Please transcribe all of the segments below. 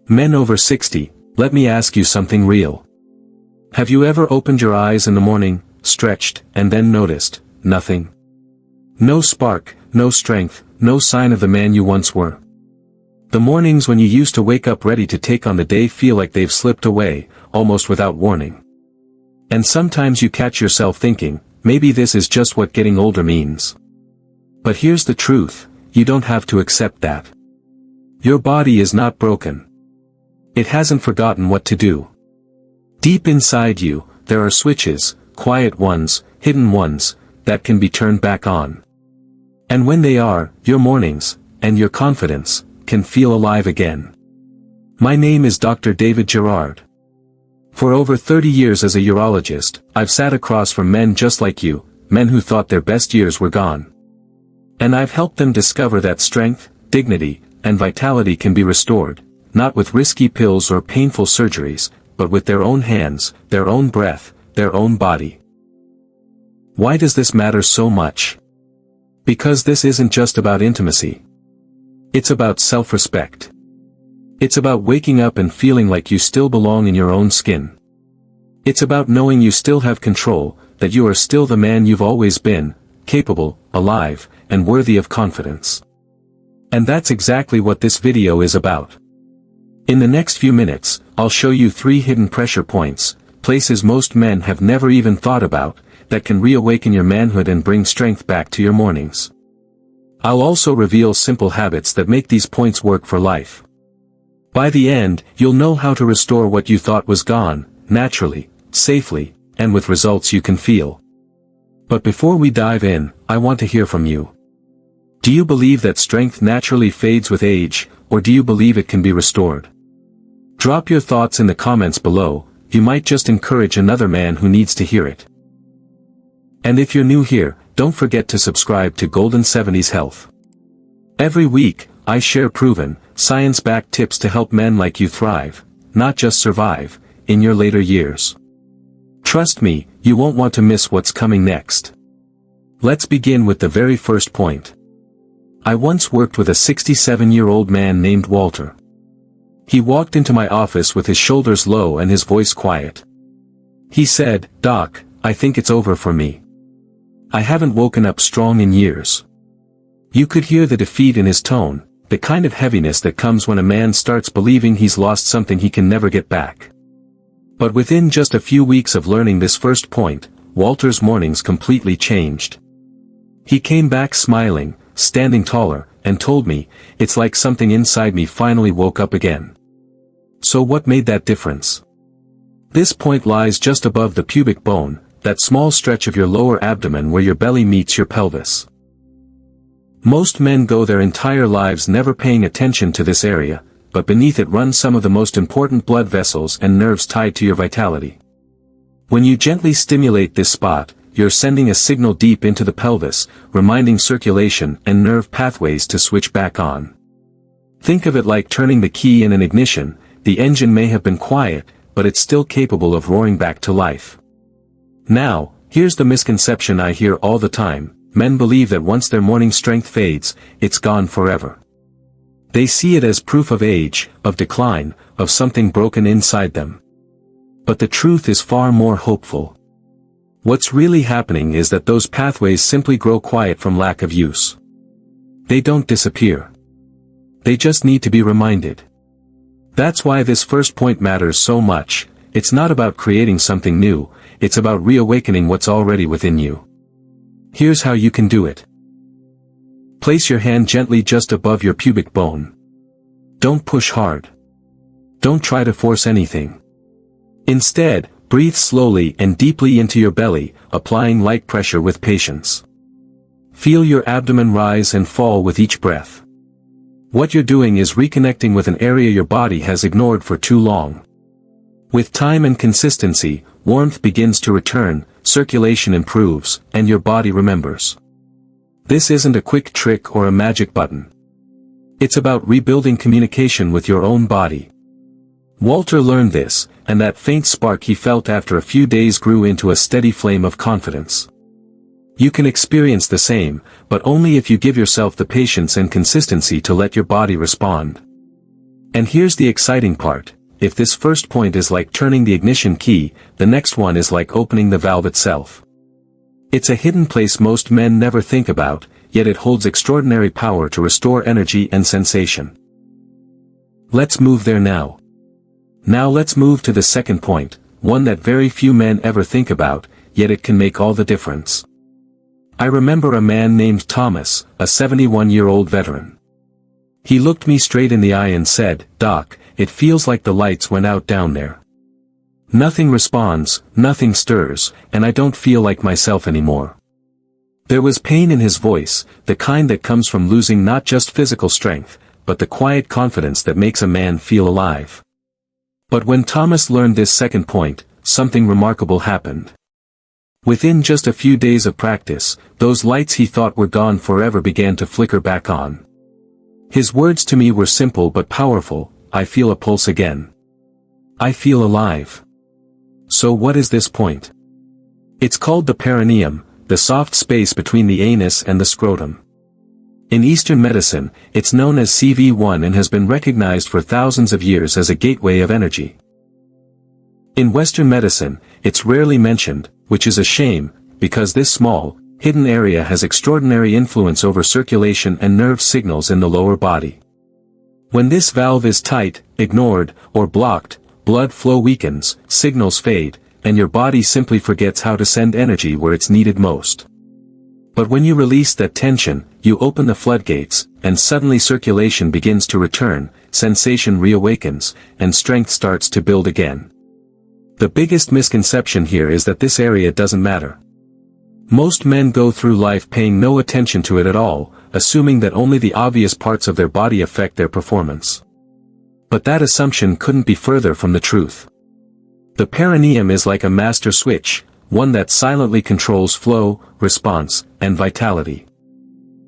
Men over 60, let me ask you something real. Have you ever opened your eyes in the morning, stretched, and then noticed nothing? No spark, no strength, no sign of the man you once were. The mornings when you used to wake up ready to take on the day feel like they've slipped away, almost without warning. And sometimes you catch yourself thinking, maybe this is just what getting older means. But here's the truth, you don't have to accept that. Your body is not broken. It hasn't forgotten what to do. Deep inside you, there are switches, quiet ones, hidden ones, that can be turned back on. And when they are, your mornings, and your confidence, can feel alive again. My name is Dr. David Jarrard. For over 30 years as a urologist, I've sat across from men just like you, men who thought their best years were gone. And I've helped them discover that strength, dignity, and vitality can be restored, not with risky pills or painful surgeries, but with their own hands, their own breath, their own body. Why does this matter so much? Because this isn't just about intimacy. It's about self-respect. It's about waking up and feeling like you still belong in your own skin. It's about knowing you still have control, that you are still the man you've always been, capable, alive, and worthy of confidence. And that's exactly what this video is about. In the next few minutes, I'll show you 3 hidden pressure points, places most men have never even thought about, that can reawaken your manhood and bring strength back to your mornings. I'll also reveal simple habits that make these points work for life. By the end, you'll know how to restore what you thought was gone, naturally, safely, and with results you can feel. But before we dive in, I want to hear from you. Do you believe that strength naturally fades with age, or do you believe it can be restored? Drop your thoughts in the comments below, you might just encourage another man who needs to hear it. And if you're new here, don't forget to subscribe to Golden 70s Health. Every week, I share proven, science-backed tips to help men like you thrive, not just survive, in your later years. Trust me, you won't want to miss what's coming next. Let's begin with the very first point. I once worked with a 67-year-old man named Walter. He walked into my office with his shoulders low and his voice quiet. He said, "Doc, I think it's over for me. I haven't woken up strong in years." You could hear the defeat in his tone, the kind of heaviness that comes when a man starts believing he's lost something he can never get back. But within just a few weeks of learning this first point, Walter's mornings completely changed. He came back smiling, standing taller, and told me, "It's like something inside me finally woke up again." So what made that difference? This point lies just above the pubic bone, that small stretch of your lower abdomen where your belly meets your pelvis. Most men go their entire lives never paying attention to this area, but beneath it run some of the most important blood vessels and nerves tied to your vitality. When you gently stimulate this spot, you're sending a signal deep into the pelvis, reminding circulation and nerve pathways to switch back on. Think of it like turning the key in an ignition. The engine may have been quiet, but it's still capable of roaring back to life. Now, here's the misconception I hear all the time. Men believe that once their morning strength fades, it's gone forever. They see it as proof of age, of decline, of something broken inside them. But the truth is far more hopeful. What's really happening is that those pathways simply grow quiet from lack of use. They don't disappear. They just need to be reminded. That's why this first point matters so much. It's not about creating something new, it's about reawakening what's already within you. Here's how you can do it. Place your hand gently just above your pubic bone. Don't push hard. Don't try to force anything. Instead, breathe slowly and deeply into your belly, applying light pressure with patience. Feel your abdomen rise and fall with each breath. What you're doing is reconnecting with an area your body has ignored for too long. With time and consistency, warmth begins to return, circulation improves, and your body remembers. This isn't a quick trick or a magic button. It's about rebuilding communication with your own body. Walter learned this, and that faint spark he felt after a few days grew into a steady flame of confidence. You can experience the same, but only if you give yourself the patience and consistency to let your body respond. And here's the exciting part: if this first point is like turning the ignition key, the next one is like opening the valve itself. It's a hidden place most men never think about, yet it holds extraordinary power to restore energy and sensation. Let's move there now. Now let's move to the second point, one that very few men ever think about, yet it can make all the difference. I remember a man named Thomas, a 71-year-old veteran. He looked me straight in the eye and said, "Doc, it feels like the lights went out down there. Nothing responds, nothing stirs, and I don't feel like myself anymore." There was pain in his voice, the kind that comes from losing not just physical strength, but the quiet confidence that makes a man feel alive. But when Thomas learned this second point, something remarkable happened. Within just a few days of practice, those lights he thought were gone forever began to flicker back on. His words to me were simple but powerful: "I feel a pulse again. I feel alive." So what is this point? It's called the perineum, the soft space between the anus and the scrotum. In Eastern medicine, it's known as CV1 and has been recognized for thousands of years as a gateway of energy. In Western medicine, it's rarely mentioned, which is a shame, because this small, hidden area has extraordinary influence over circulation and nerve signals in the lower body. When this valve is tight, ignored, or blocked, blood flow weakens, signals fade, and your body simply forgets how to send energy where it's needed most. But when you release that tension, you open the floodgates, and suddenly circulation begins to return, sensation reawakens, and strength starts to build again. The biggest misconception here is that this area doesn't matter. Most men go through life paying no attention to it at all, assuming that only the obvious parts of their body affect their performance. But that assumption couldn't be further from the truth. The perineum is like a master switch, one that silently controls flow, response, and vitality.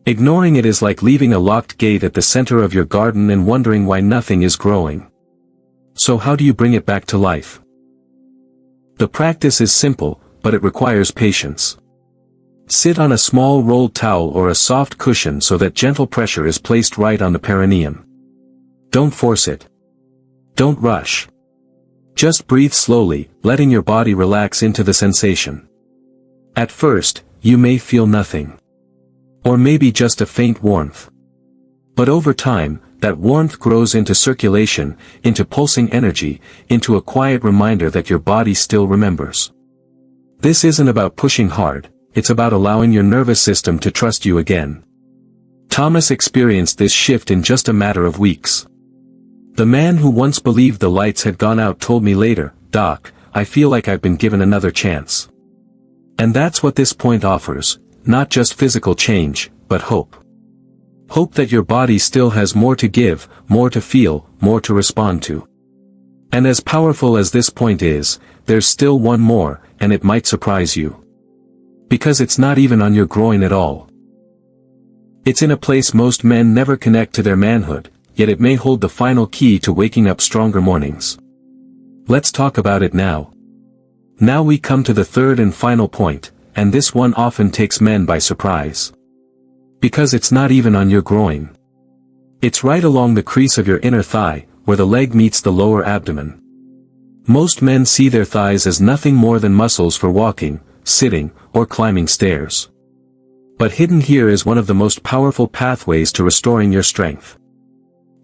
Ignoring it is like leaving a locked gate at the center of your garden and wondering why nothing is growing. So how do you bring it back to life? The practice is simple, but it requires patience. Sit on a small rolled towel or a soft cushion so that gentle pressure is placed right on the perineum. Don't force it. Don't rush. Just breathe slowly, letting your body relax into the sensation. At first, you may feel nothing. Or maybe just a faint warmth. But over time, that warmth grows into circulation, into pulsing energy, into a quiet reminder that your body still remembers. This isn't about pushing hard, it's about allowing your nervous system to trust you again. Thomas experienced this shift in just a matter of weeks. The man who once believed the lights had gone out told me later, "Doc, I feel like I've been given another chance." And that's what this point offers, not just physical change, but hope. Hope that your body still has more to give, more to feel, more to respond to. And as powerful as this point is, there's still one more, and it might surprise you. Because it's not even on your groin at all. It's in a place most men never connect to their manhood, yet it may hold the final key to waking up stronger mornings. Let's talk about it now. Now we come to the third and final point, and this one often takes men by surprise. Because it's not even on your groin. It's right along the crease of your inner thigh, where the leg meets the lower abdomen. Most men see their thighs as nothing more than muscles for walking, sitting, or climbing stairs. But hidden here is one of the most powerful pathways to restoring your strength.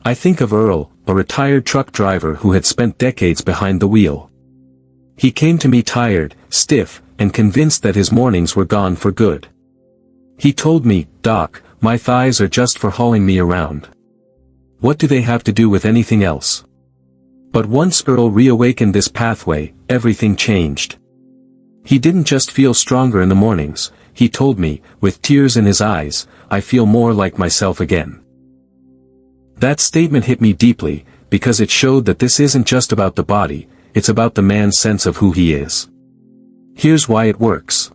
I think of Earl, a retired truck driver who had spent decades behind the wheel. He came to me tired, stiff, and convinced that his mornings were gone for good. He told me, "Doc, my thighs are just for hauling me around. What do they have to do with anything else?" But once Earl reawakened this pathway, everything changed. He didn't just feel stronger in the mornings, he told me, with tears in his eyes, "I feel more like myself again." That statement hit me deeply, because it showed that this isn't just about the body, it's about the man's sense of who he is. Here's why it works.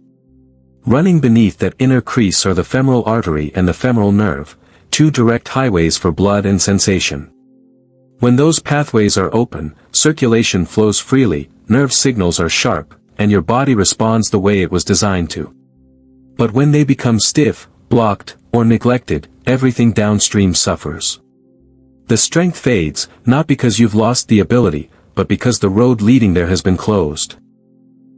Running beneath that inner crease are the femoral artery and the femoral nerve, two direct highways for blood and sensation. When those pathways are open, circulation flows freely, nerve signals are sharp, and your body responds the way it was designed to. But when they become stiff, blocked, or neglected, everything downstream suffers. The strength fades, not because you've lost the ability, but because the road leading there has been closed.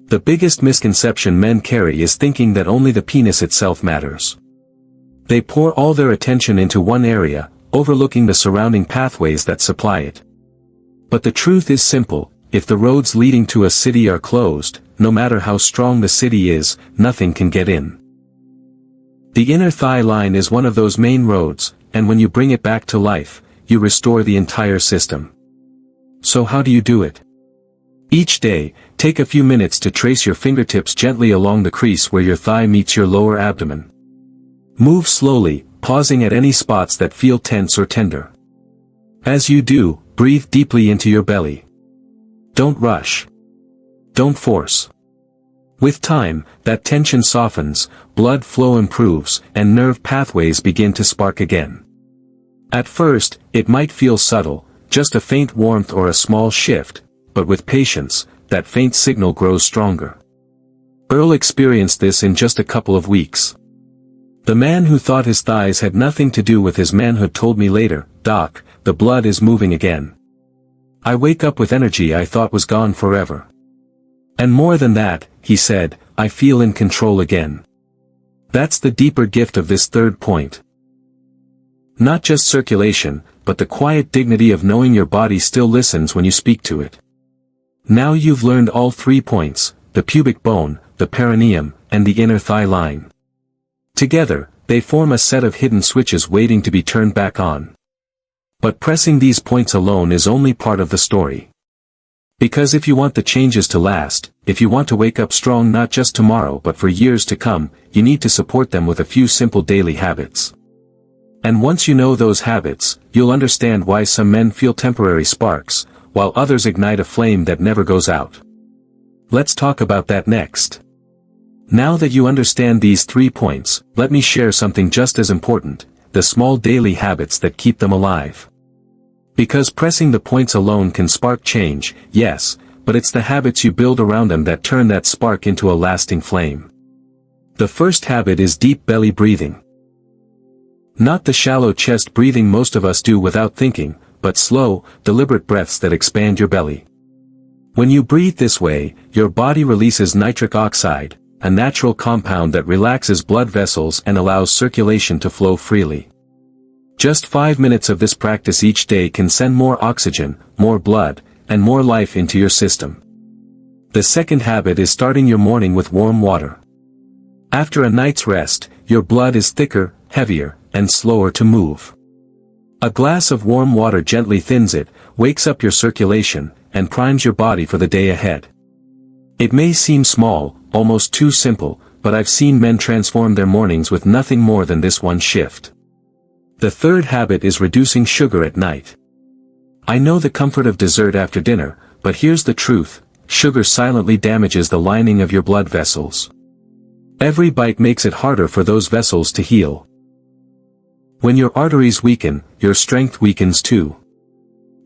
The biggest misconception men carry is thinking that only the penis itself matters. They pour all their attention into one area, overlooking the surrounding pathways that supply it. But the truth is simple: if the roads leading to a city are closed, no matter how strong the city is, nothing can get in. The inner thigh line is one of those main roads, and when you bring it back to life, you restore the entire system. So how do you do it? Each day, take a few minutes to trace your fingertips gently along the crease where your thigh meets your lower abdomen. Move slowly, pausing at any spots that feel tense or tender. As you do, breathe deeply into your belly. Don't rush. Don't force. With time, that tension softens, blood flow improves, and nerve pathways begin to spark again. At first, it might feel subtle, just a faint warmth or a small shift, but with patience, that faint signal grows stronger. Earl experienced this in just a couple of weeks. The man who thought his thighs had nothing to do with his manhood told me later, "Doc, the blood is moving again. I wake up with energy I thought was gone forever. And more than that," he said, "I feel in control again." That's the deeper gift of this third point. Not just circulation, but the quiet dignity of knowing your body still listens when you speak to it. Now you've learned all 3 points: the pubic bone, the perineum, and the inner thigh line. Together, they form a set of hidden switches waiting to be turned back on. But pressing these points alone is only part of the story. Because if you want the changes to last, if you want to wake up strong not just tomorrow but for years to come, you need to support them with a few simple daily habits. And once you know those habits, you'll understand why some men feel temporary sparks, while others ignite a flame that never goes out. Let's talk about that next. Now that you understand these 3 points, let me share something just as important: the small daily habits that keep them alive. Because pressing the points alone can spark change, yes, but it's the habits you build around them that turn that spark into a lasting flame. The first habit is deep belly breathing. Not the shallow chest breathing most of us do without thinking, but slow, deliberate breaths that expand your belly. When you breathe this way, your body releases nitric oxide, a natural compound that relaxes blood vessels and allows circulation to flow freely. Just 5 minutes of this practice each day can send more oxygen, more blood, and more life into your system. The second habit is starting your morning with warm water. After a night's rest, your blood is thicker, heavier, and slower to move. A glass of warm water gently thins it, wakes up your circulation, and primes your body for the day ahead. It may seem small, almost too simple, but I've seen men transform their mornings with nothing more than this one shift. The third habit is reducing sugar at night. I know the comfort of dessert after dinner, but here's the truth: sugar silently damages the lining of your blood vessels. Every bite makes it harder for those vessels to heal. When your arteries weaken, your strength weakens too.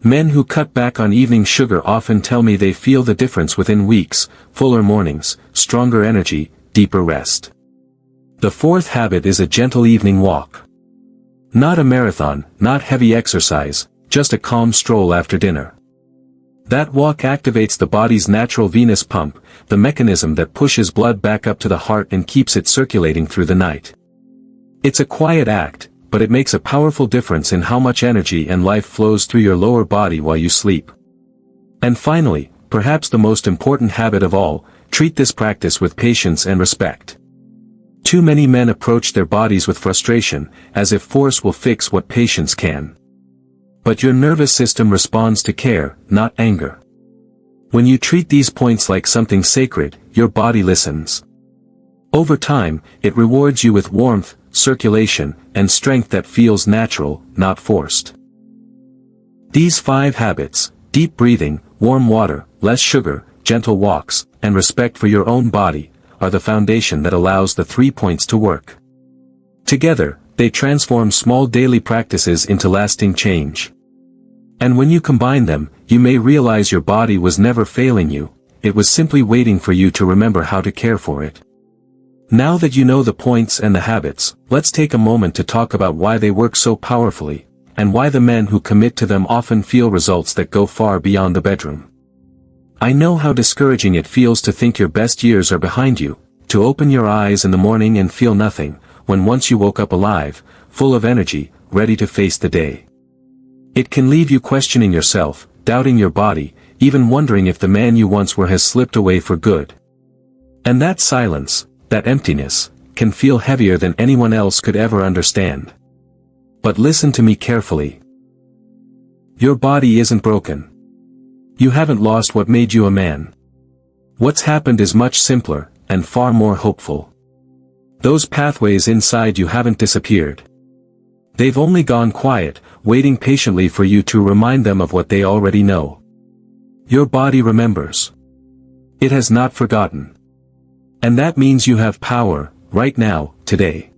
Men who cut back on evening sugar often tell me they feel the difference within weeks: fuller mornings, stronger energy, deeper rest. The fourth habit is a gentle evening walk. Not a marathon, not heavy exercise, just a calm stroll after dinner. That walk activates the body's natural venous pump, the mechanism that pushes blood back up to the heart and keeps it circulating through the night. It's a quiet act, but it makes a powerful difference in how much energy and life flows through your lower body while you sleep. And finally, perhaps the most important habit of all, treat this practice with patience and respect. Too many men approach their bodies with frustration, as if force will fix what patience can. But your nervous system responds to care, not anger. When you treat these points like something sacred, your body listens. Over time, it rewards you with warmth, circulation, and strength that feels natural, not forced. These 5 habits: deep breathing, warm water, less sugar, gentle walks, and respect for your own body, are the foundation that allows the 3 points to work. Together, they transform small daily practices into lasting change. And when you combine them, you may realize your body was never failing you, it was simply waiting for you to remember how to care for it. Now that you know the points and the habits, let's take a moment to talk about why they work so powerfully, and why the men who commit to them often feel results that go far beyond the bedroom. I know how discouraging it feels to think your best years are behind you, to open your eyes in the morning and feel nothing, when once you woke up alive, full of energy, ready to face the day. It can leave you questioning yourself, doubting your body, even wondering if the man you once were has slipped away for good. And that silence, that emptiness, can feel heavier than anyone else could ever understand. But listen to me carefully. Your body isn't broken. You haven't lost what made you a man. What's happened is much simpler, and far more hopeful. Those pathways inside you haven't disappeared. They've only gone quiet, waiting patiently for you to remind them of what they already know. Your body remembers. It has not forgotten. And that means you have power, right now, today.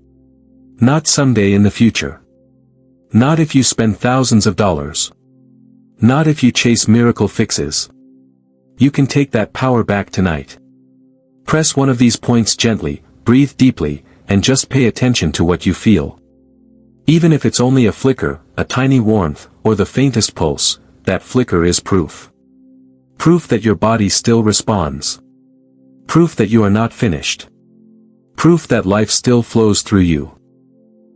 Not someday in the future. Not if you spend thousands of dollars. Not if you chase miracle fixes. You can take that power back tonight. Press one of these points gently, breathe deeply, and just pay attention to what you feel. Even if it's only a flicker, a tiny warmth, or the faintest pulse, that flicker is proof. Proof that your body still responds. Proof that you are not finished. Proof that life still flows through you.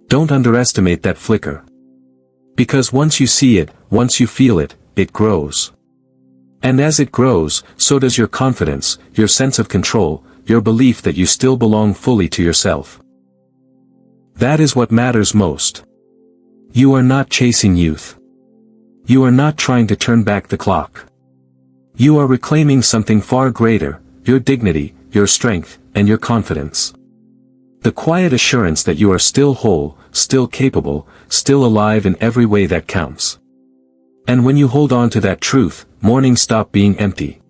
Don't underestimate that flicker. Because once you see it, once you feel it, it grows. And as it grows, so does your confidence, your sense of control, your belief that you still belong fully to yourself. That is what matters most. You are not chasing youth. You are not trying to turn back the clock. You are reclaiming something far greater, your dignity, your strength, and your confidence. The quiet assurance that you are still whole, still capable, still alive in every way that counts. And when you hold on to that truth, mornings stop being empty.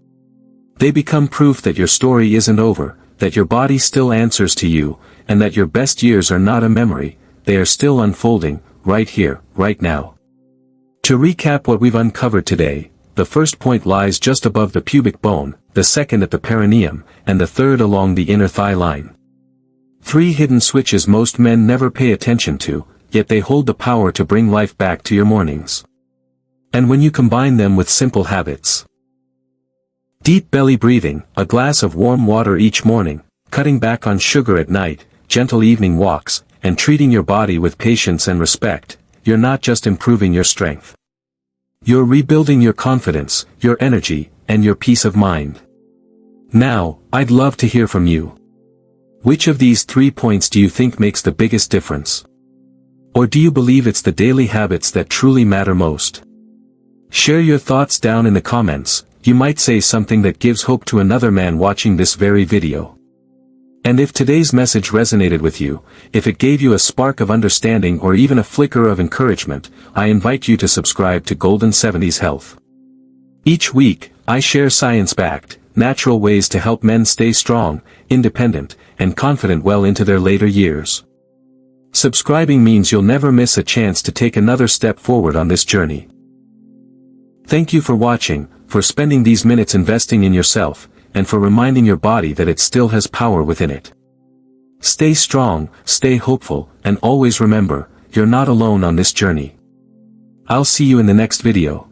They become proof that your story isn't over, that your body still answers to you, and that your best years are not a memory, they are still unfolding, right here, right now. To recap what we've uncovered today, the first point lies just above the pubic bone, the second at the perineum, and the third along the inner thigh line. 3 hidden switches most men never pay attention to, yet they hold the power to bring life back to your mornings. And when you combine them with simple habits. Deep belly breathing, a glass of warm water each morning, cutting back on sugar at night, gentle evening walks, and treating your body with patience and respect, you're not just improving your strength. You're rebuilding your confidence, your energy, and your peace of mind. Now, I'd love to hear from you. Which of these 3 points do you think makes the biggest difference? Or do you believe it's the daily habits that truly matter most? Share your thoughts down in the comments. You might say something that gives hope to another man watching this very video. And if today's message resonated with you, if it gave you a spark of understanding or even a flicker of encouragement, I invite you to subscribe to Golden 70s Health. Each week, I share science-backed, natural ways to help men stay strong, independent, and confident well into their later years. Subscribing means you'll never miss a chance to take another step forward on this journey. Thank you for watching, for spending these minutes investing in yourself, and for reminding your body that it still has power within it. Stay strong, stay hopeful, and always remember, you're not alone on this journey. I'll see you in the next video.